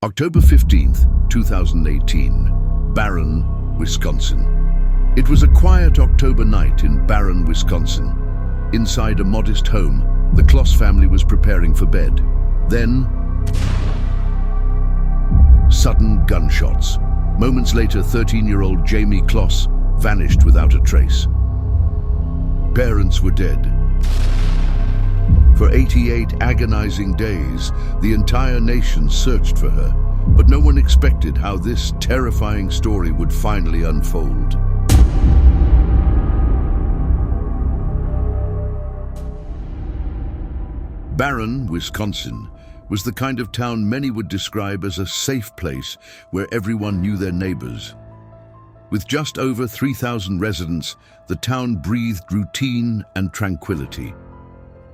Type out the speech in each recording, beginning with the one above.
October 15th, 2018, Barron, Wisconsin. It was a quiet October night in Barron, Wisconsin. Inside a modest home, the Closs family was preparing for bed. Then, sudden gunshots. Moments later, 13-year-old Jayme Closs vanished without a trace. Parents were dead. For 88 agonizing days, the entire nation searched for her, but no one expected how this terrifying story would finally unfold. Barron, Wisconsin, was the kind of town many would describe as a safe place where everyone knew their neighbors. With just over 3,000 residents, the town breathed routine and tranquility.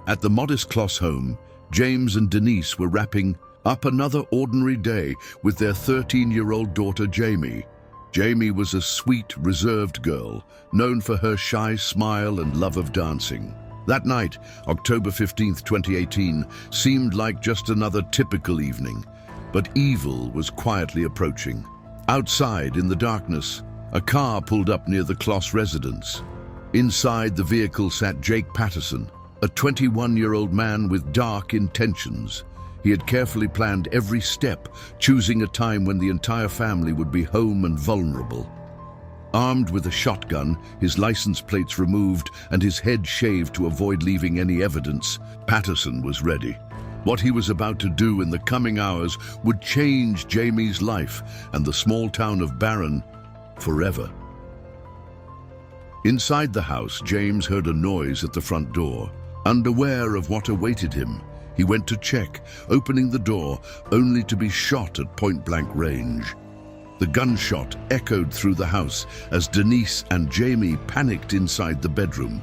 At the modest Closs home, James and Denise were wrapping up another ordinary day with their 13-year-old daughter Jayme. Jayme was a sweet, reserved girl, known for her shy smile and love of dancing. That night, October 15th, 2018, seemed like just another typical evening, but evil was quietly approaching. Outside, in the darkness, a car pulled up near the Closs residence. Inside the vehicle sat Jake Patterson, a 21-year-old man with dark intentions. He had carefully planned every step, choosing a time when the entire family would be home and vulnerable. Armed with a shotgun, his license plates removed, and his head shaved to avoid leaving any evidence, Patterson was ready. What he was about to do in the coming hours would change Jayme's life and the small town of Barron forever. Inside the house, James heard a noise at the front door. Unaware of what awaited him, he went to check, opening the door only to be shot at point-blank range. The gunshot echoed through the house as Denise and Jayme panicked inside the bedroom.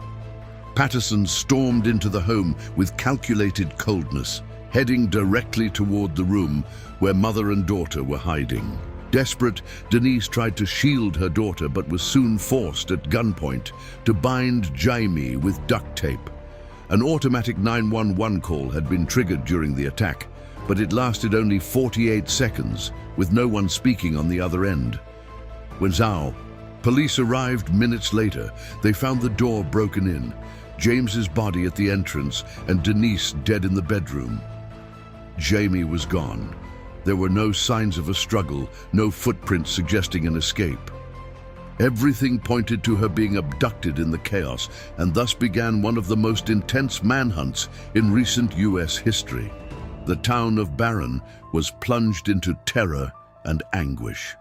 Patterson stormed into the home with calculated coldness, heading directly toward the room where mother and daughter were hiding. Desperate, Denise tried to shield her daughter but was soon forced at gunpoint to bind Jayme with duct tape. An automatic 911 call had been triggered during the attack, but it lasted only 48 seconds, with no one speaking on the other end. When police arrived minutes later, they found the door broken in, James's body at the entrance, and Denise dead in the bedroom. Jayme was gone. There were no signs of a struggle, no footprints suggesting an escape. Everything pointed to her being abducted in the chaos, and thus began one of the most intense manhunts in recent U.S. history. The town of Barron was plunged into terror and anguish.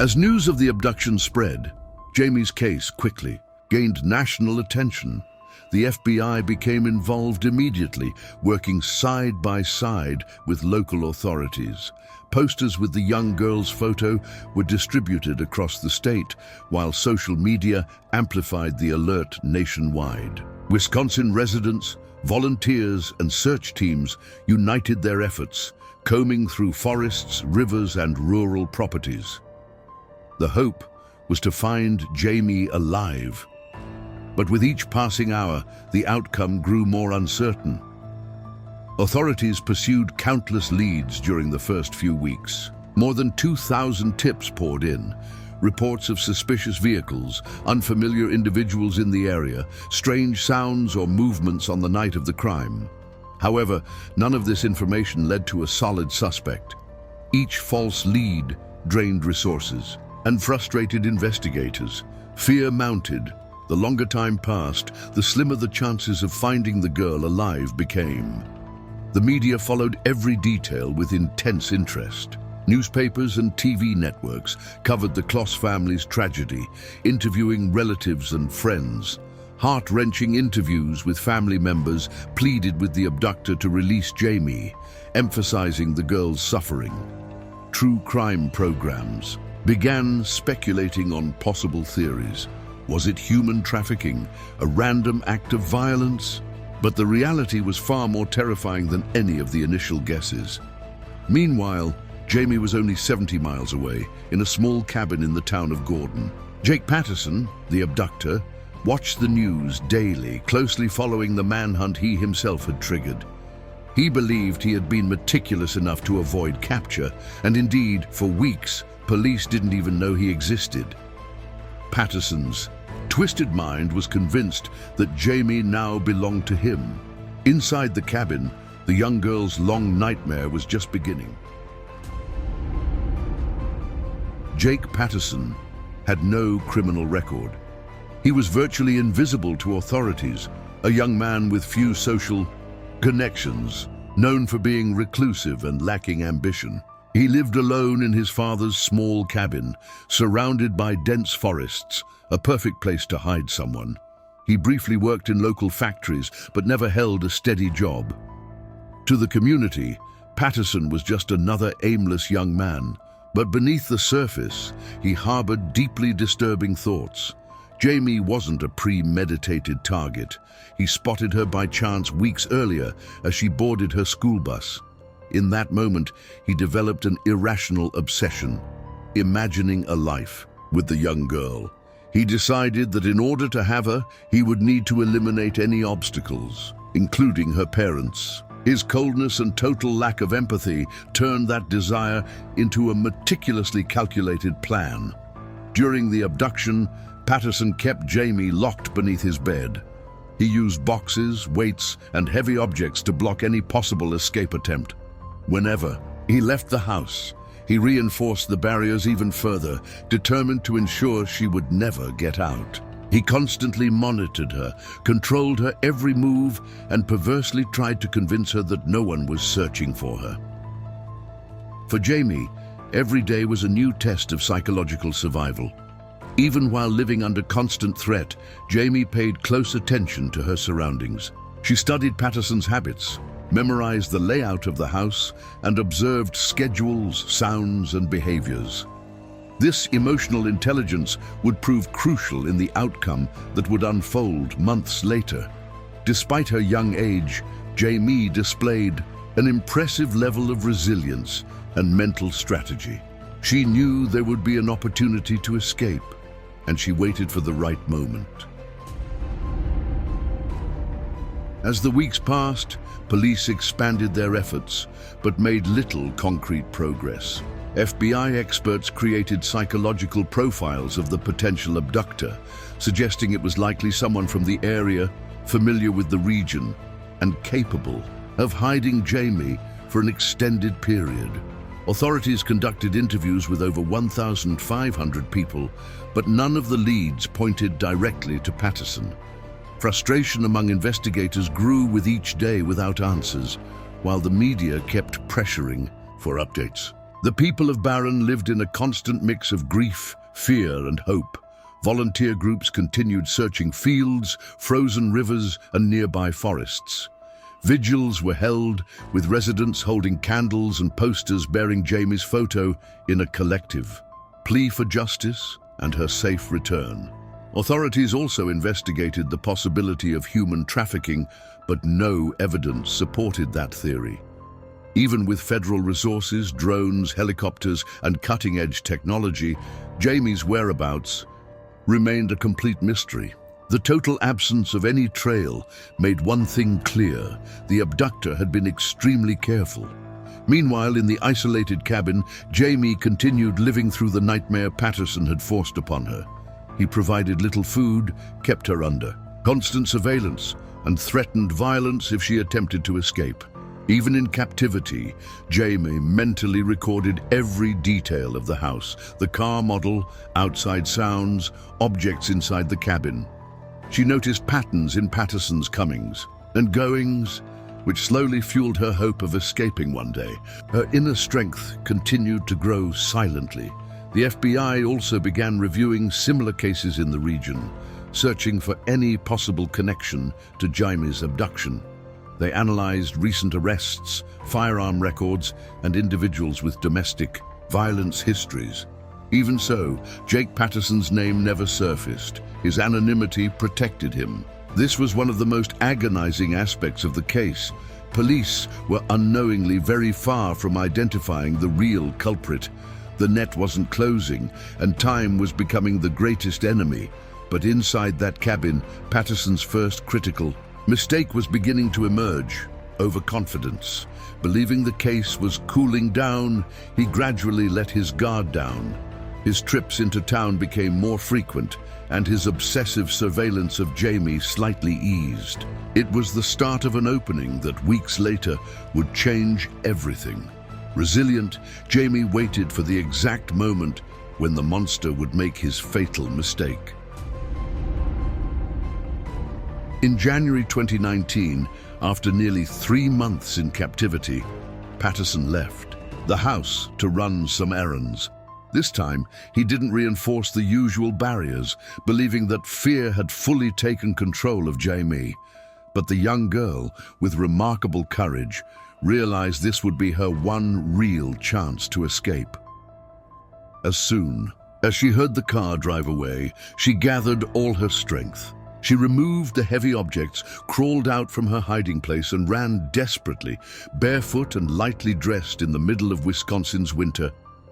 As news of the abduction spread, Jayme's case quickly gained national attention. The FBI became involved immediately, working side by side with local authorities. Posters with the young girl's photo were distributed across the state, while social media amplified the alert nationwide. Wisconsin residents, volunteers, and search teams united their efforts, combing through forests, rivers, and rural properties. The hope was to find Jayme alive. But with each passing hour, the outcome grew more uncertain. Authorities pursued countless leads during the first few weeks. More than 2,000 tips poured in. Reports of suspicious vehicles, unfamiliar individuals in the area, strange sounds or movements on the night of the crime. However, none of this information led to a solid suspect. Each false lead drained resources and frustrated investigators. Fear mounted. The longer time passed, the slimmer the chances of finding the girl alive became. The media followed every detail with intense interest. Newspapers and TV networks covered the Closs family's tragedy, interviewing relatives and friends. Heart-wrenching interviews with family members pleaded with the abductor to release Jayme, emphasizing the girl's suffering. True crime programs began speculating on possible theories. Was it human trafficking, a random act of violence? But the reality was far more terrifying than any of the initial guesses. Meanwhile, Jayme was only 70 miles away, in a small cabin in the town of Gordon. Jake Patterson, the abductor, watched the news daily, closely following the manhunt he himself had triggered. He believed he had been meticulous enough to avoid capture, and indeed, for weeks, police didn't even know he existed. Patterson's twisted mind was convinced that Jayme now belonged to him. Inside the cabin, the young girl's long nightmare was just beginning. Jake Patterson had no criminal record. He was virtually invisible to authorities, a young man with few social connections, known for being reclusive and lacking ambition. He lived alone in his father's small cabin, surrounded by dense forests, a perfect place to hide someone. He briefly worked in local factories, but never held a steady job. To the community, Patterson was just another aimless young man, but beneath the surface, he harbored deeply disturbing thoughts. Jayme wasn't a premeditated target. He spotted her by chance weeks earlier as she boarded her school bus. In that moment, he developed an irrational obsession, imagining a life with the young girl. He decided that in order to have her, he would need to eliminate any obstacles, including her parents. His coldness and total lack of empathy turned that desire into a meticulously calculated plan. During the abduction, Patterson kept Jayme locked beneath his bed. He used boxes, weights, and heavy objects to block any possible escape attempt. Whenever he left the house, he reinforced the barriers even further, determined to ensure she would never get out. He constantly monitored her, controlled her every move, and perversely tried to convince her that no one was searching for her. For Jayme, every day was a new test of psychological survival. Even while living under constant threat, Jayme paid close attention to her surroundings. She studied Patterson's habits, memorized the layout of the house, and observed schedules, sounds, and behaviors. This emotional intelligence would prove crucial in the outcome that would unfold months later. Despite her young age, Jayme displayed an impressive level of resilience and mental strategy. She knew there would be an opportunity to escape, and she waited for the right moment. As the weeks passed, police expanded their efforts, but made little concrete progress. FBI experts created psychological profiles of the potential abductor, suggesting it was likely someone from the area, familiar with the region, and capable of hiding Jayme for an extended period. Authorities conducted interviews with over 1,500 people, but none of the leads pointed directly to Patterson. Frustration among investigators grew with each day without answers, while the media kept pressuring for updates. The people of Barron lived in a constant mix of grief, fear, and hope. Volunteer groups continued searching fields, frozen rivers, and nearby forests. Vigils were held, with residents holding candles and posters bearing Jayme's photo in a collective plea for justice and her safe return. Authorities also investigated the possibility of human trafficking, but no evidence supported that theory. Even with federal resources, drones, helicopters, and cutting-edge technology, Jayme's whereabouts remained a complete mystery. The total absence of any trail made one thing clear: the abductor had been extremely careful. Meanwhile, in the isolated cabin, Jayme continued living through the nightmare Patterson had forced upon her. He provided little food, kept her under constant surveillance, and threatened violence if she attempted to escape. Even in captivity, Jayme mentally recorded every detail of the house: the car model, outside sounds, objects inside the cabin. She noticed patterns in Patterson's comings and goings, which slowly fueled her hope of escaping one day. Her inner strength continued to grow silently. The FBI also began reviewing similar cases in the region, searching for any possible connection to Jayme's abduction. They analyzed recent arrests, firearm records, and individuals with domestic violence histories. Even so, Jake Patterson's name never surfaced. His anonymity protected him. This was one of the most agonizing aspects of the case. Police were unknowingly very far from identifying the real culprit. The net wasn't closing, and time was becoming the greatest enemy. But inside that cabin, Patterson's first critical mistake was beginning to emerge. overconfidence. Believing the case was cooling down, he gradually let his guard down. His trips into town became more frequent, and his obsessive surveillance of Jayme slightly eased. It was the start of an opening that weeks later would change everything. Resilient, Jayme waited for the exact moment when the monster would make his fatal mistake. In January 2019, after nearly 3 months in captivity, Patterson left the house to run some errands. This time, he didn't reinforce the usual barriers, believing that fear had fully taken control of Jayme. But the young girl, with remarkable courage, realized this would be her one real chance to escape. As soon as she heard the car drive away, she gathered all her strength. She removed the heavy objects, crawled out from her hiding place, and ran desperately, barefoot and lightly dressed in the middle of Wisconsin's winter.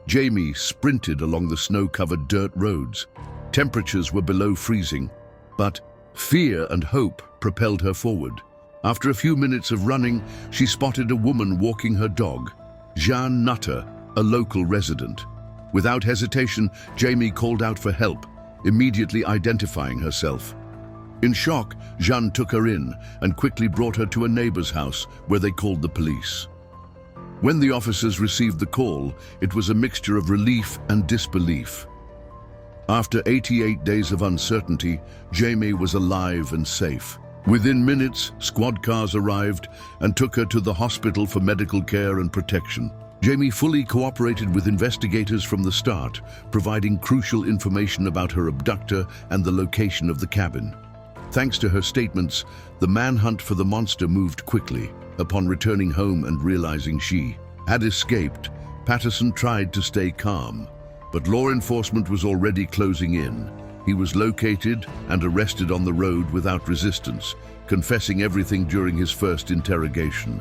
Jayme sprinted along the snow-covered dirt roads. Temperatures were below freezing, but fear and hope propelled her forward. After a few minutes of running, she spotted a woman walking her dog, Jeanne Nutter, a local resident. Without hesitation, Jayme called out for help, immediately identifying herself. In shock, Jeanne took her in and quickly brought her to a neighbor's house where they called the police. When the officers received the call, it was a mixture of relief and disbelief. After 88 days of uncertainty, Jayme was alive and safe. Within minutes, squad cars arrived and took her to the hospital for medical care and protection. Jayme fully cooperated with investigators from the start, providing crucial information about her abductor and the location of the cabin. Thanks to her statements, the manhunt for the monster moved quickly. Upon returning home and realizing she had escaped, Patterson tried to stay calm, but law enforcement was already closing in. He was located and arrested on the road without resistance, confessing everything during his first interrogation.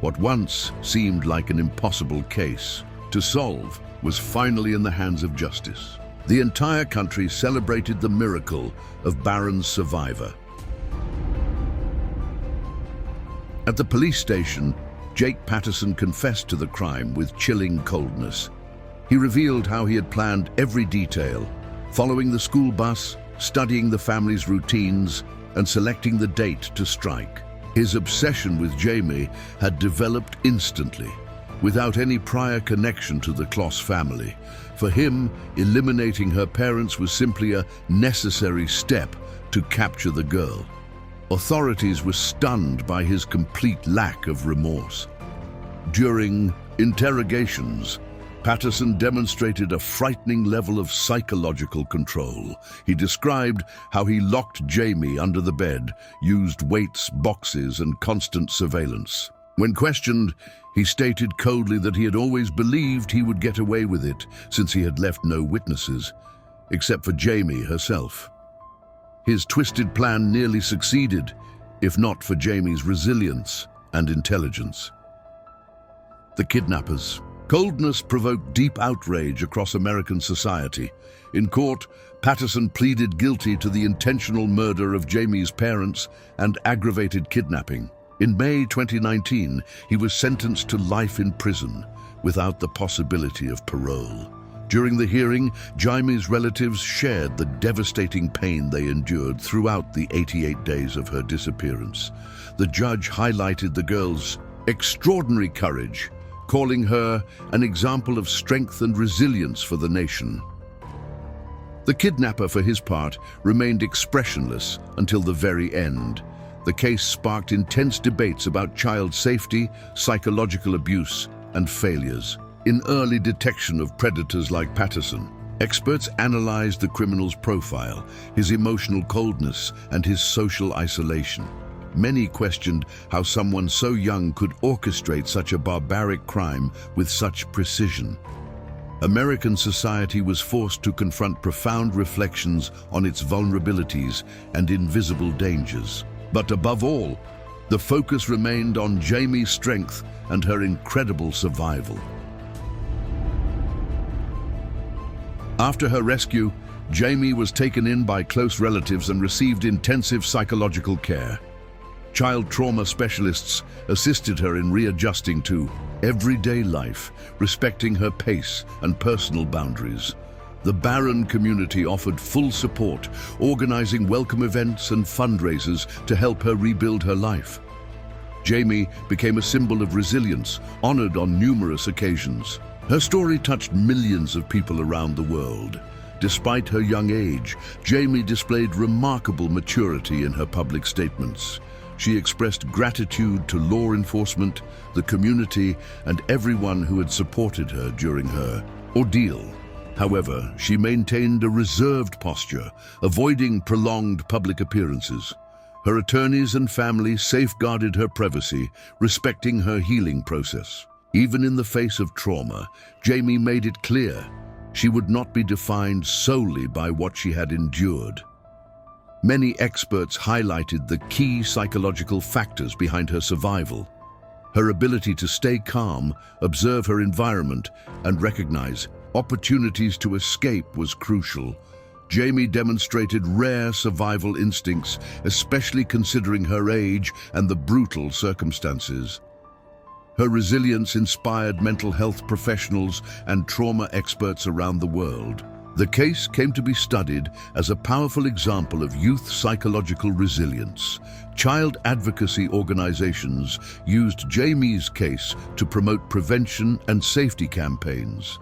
What once seemed like an impossible case to solve was finally in the hands of justice. The entire country celebrated the miracle of Barron's survivor. At the police station, Jake Patterson confessed to the crime with chilling coldness. He revealed how he had planned every detail, following the school bus, studying the family's routines, and selecting the date to strike. His obsession with Jayme had developed instantly, without any prior connection to the Closs family. For him, eliminating her parents was simply a necessary step to capture the girl. Authorities were stunned by his complete lack of remorse. During interrogations, Patterson demonstrated a frightening level of psychological control. He described how he locked Jayme under the bed, used weights, boxes, and constant surveillance. When questioned, he stated coldly that he had always believed he would get away with it, since he had left no witnesses, except for Jayme herself. His twisted plan nearly succeeded, if not for Jayme's resilience and intelligence. The kidnappers. Coldness provoked deep outrage across American society. In court, Patterson pleaded guilty to the intentional murder of Jayme's parents and aggravated kidnapping. In May 2019, he was sentenced to life in prison without the possibility of parole. During the hearing, Jayme's relatives shared the devastating pain they endured throughout the 88 days of her disappearance. The judge highlighted the girl's extraordinary courage, calling her an example of strength and resilience for the nation. The kidnapper, for his part, remained expressionless until the very end. The case sparked intense debates about child safety, psychological abuse, and failures. In early detection of predators like Patterson, experts analyzed the criminal's profile, his emotional coldness, and his social isolation. Many questioned how someone so young could orchestrate such a barbaric crime with such precision. American society was forced to confront profound reflections on its vulnerabilities and invisible dangers. But above all, the focus remained on Jayme's strength and her incredible survival. After her rescue, Jayme was taken in by close relatives and received intensive psychological care. Child trauma specialists assisted her in readjusting to everyday life, respecting her pace and personal boundaries. The Barron community offered full support, organizing welcome events and fundraisers to help her rebuild her life. Jayme became a symbol of resilience, honored on numerous occasions. Her story touched millions of people around the world. Despite her young age, Jayme displayed remarkable maturity in her public statements. She expressed gratitude to law enforcement, the community, and everyone who had supported her during her ordeal. However, she maintained a reserved posture, avoiding prolonged public appearances. Her attorneys and family safeguarded her privacy, respecting her healing process. Even in the face of trauma, Jayme made it clear she would not be defined solely by what she had endured. Many experts highlighted the key psychological factors behind her survival. Her ability to stay calm, observe her environment, and recognize opportunities to escape was crucial. Jayme demonstrated rare survival instincts, especially considering her age and the brutal circumstances. Her resilience inspired mental health professionals and trauma experts around the world. The case came to be studied as a powerful example of youth psychological resilience. Child advocacy organizations used Jayme's case to promote prevention and safety campaigns.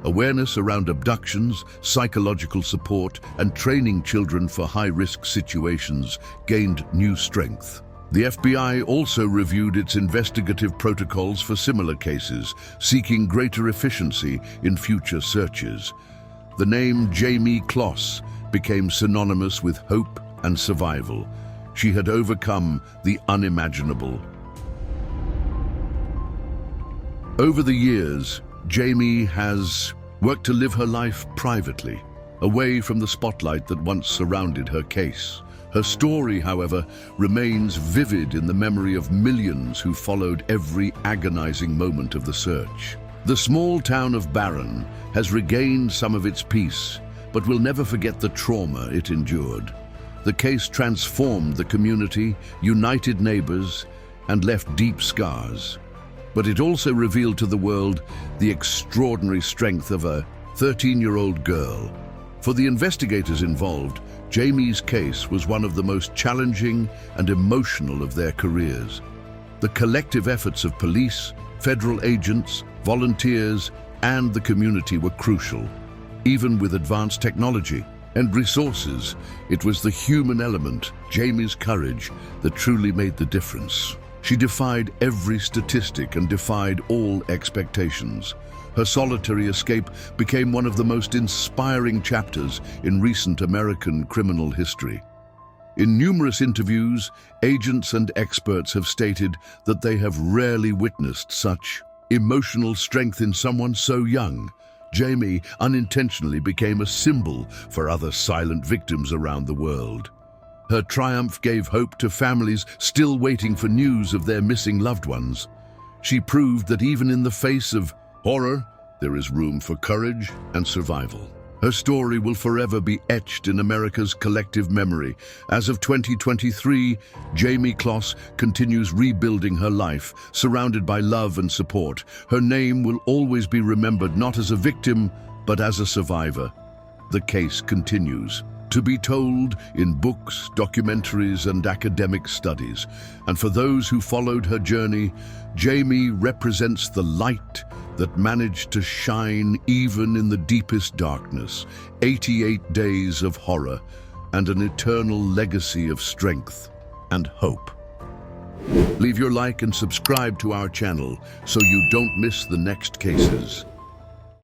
Awareness around abductions, psychological support, and training children for high-risk situations gained new strength. The FBI also reviewed its investigative protocols for similar cases, seeking greater efficiency in future searches. The name Jayme Closs became synonymous with hope and survival. She had overcome the unimaginable. Over the years, Jayme has worked to live her life privately, away from the spotlight that once surrounded her case. Her story, however, remains vivid in the memory of millions who followed every agonizing moment of the search. The small town of Barron has regained some of its peace, but will never forget the trauma it endured. The case transformed the community, united neighbors, and left deep scars. But it also revealed to the world the extraordinary strength of a 13-year-old girl. For the investigators involved, Jayme's case was one of the most challenging and emotional of their careers. The collective efforts of police, federal agents, volunteers, and the community were crucial. Even with advanced technology and resources, it was the human element, Jayme's courage, that truly made the difference. She defied every statistic and defied all expectations. Her solitary escape became one of the most inspiring chapters in recent American criminal history. In numerous interviews, agents and experts have stated that they have rarely witnessed such emotional strength in someone so young. Jayme unintentionally became a symbol for other silent victims around the world. Her triumph gave hope to families still waiting for news of their missing loved ones. She proved that even in the face of horror, there is room for courage and survival. Her story will forever be etched in America's collective memory. As of 2023, Jayme Closs continues rebuilding her life, surrounded by love and support. Her name will always be remembered not as a victim, but as a survivor. The case continues to be told in books, documentaries, and academic studies. And for those who followed her journey, Jayme represents the light that managed to shine even in the deepest darkness, 88 days of horror, and an eternal legacy of strength and hope. Leave your like and subscribe to our channel so you don't miss the next cases.